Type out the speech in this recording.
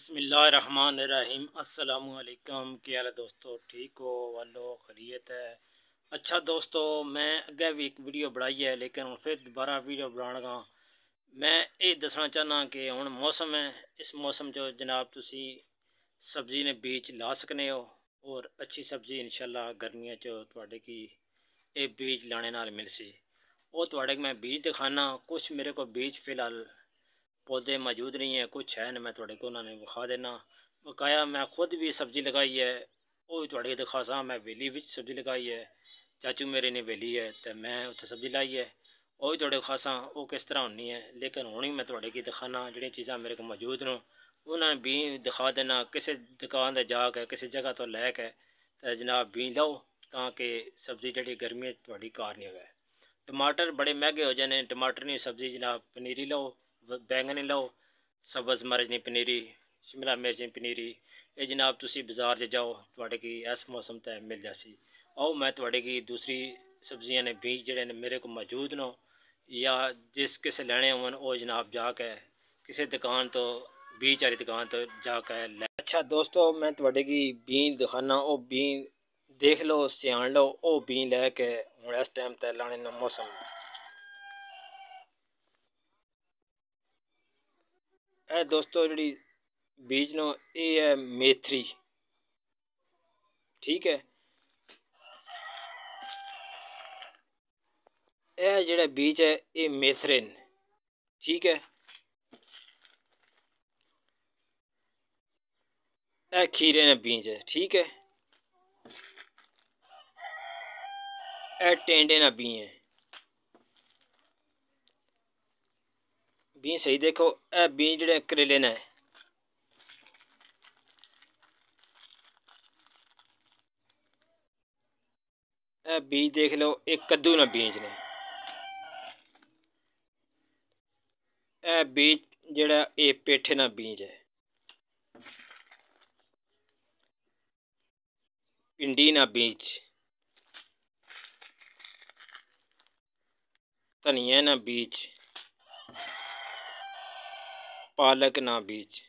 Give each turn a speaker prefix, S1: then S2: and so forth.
S1: बिस्मिल्लाहिर्रहमानिर्रहीम। अस्सलामुअलैकुम। क्या हाल है दोस्तों, ठीक हो? वालो खैरियत है। अच्छा दोस्तों, मैं अगे भी एक वीडियो बनाई है लेकिन फिर दोबारा वीडियो बनाना मैं ये दसना चाहना कि हुण मौसम है, इस मौसम जो जनाब तुसी सब्जी ने बीज ला सकने हो और अच्छी सब्जी इंशाल्लाह गर्मियां तुहाडे की ये बीज लाने नाल मिल सी। वो तुहाडे मैं बीज दिखाना, कुछ मेरे को बीज फिलहाल पौधे मौजूद नहीं है, कुछ है न मैं थोड़े को उन्होंने विखा देना। बकाया मैं खुद भी सब्ज़ी लगाई है, वो भी थोड़े दिखा सा। मैं वेली भी सब्ज़ी लगाई है, चाचू मेरे ने वेली है तो मैं उत्थे सब्ज़ी लाई है, वो भी थोड़े खासा वो किस तरह होनी है। लेकिन हूँ ही मैं थोड़े की दिखाना जी चीज़ा मेरे को मौजूद न उन्होंने भी दिखा देना। किसी दुकान से जाके किसी जगह तो लैके तो जनाब भी लो ताकि सब्ज़ी जी गर्मी थोड़ी कार नहीं हो। टमाटर बड़े महंगे हो जाने, टमाटर नहीं सब्ज़ी जनाब पनीरी लो, बैंगन लो, सब्ज़ मर्च नहीं पनीरी, शिमला मिर्च नहीं पनीरी, ये जनाब तुसी बाज़ार से जाओ थोड़े की इस मौसम तक मिल जासी। आओ मैं थोड़े की दूसरी सब्जियां ने बीज जड़े ने मेरे को मौजूद नो या जिस किसे लेने होवन वो जनाब जाके किसी दुकान तो बीज वाली दुकान तो जाके ले। अच्छा दोस्तों, मैं थोड़े की बीज दिखाना, वो बीज देख लो, सियाण लो, वो बीज लैके हूँ इस टाइम तक लाने ना मौसम है। दोस्तों जी बीज नो ये है मेथरी, ठीक है। यह जड़ा बीज है ये मेथरे न, ठीक है। यह खीरे ने बीज है, ठीक है। यह टेंडे ना बी है, बी सही देखो। यह बीज जड़े करेले ने, यह बीज देख लो, एक कद्दू ना बीज ने। यह बीज जड़ा ये पेठे ना बीज है, भिंडी ना बीज, धनिया ना बीज, पालक ना बीज।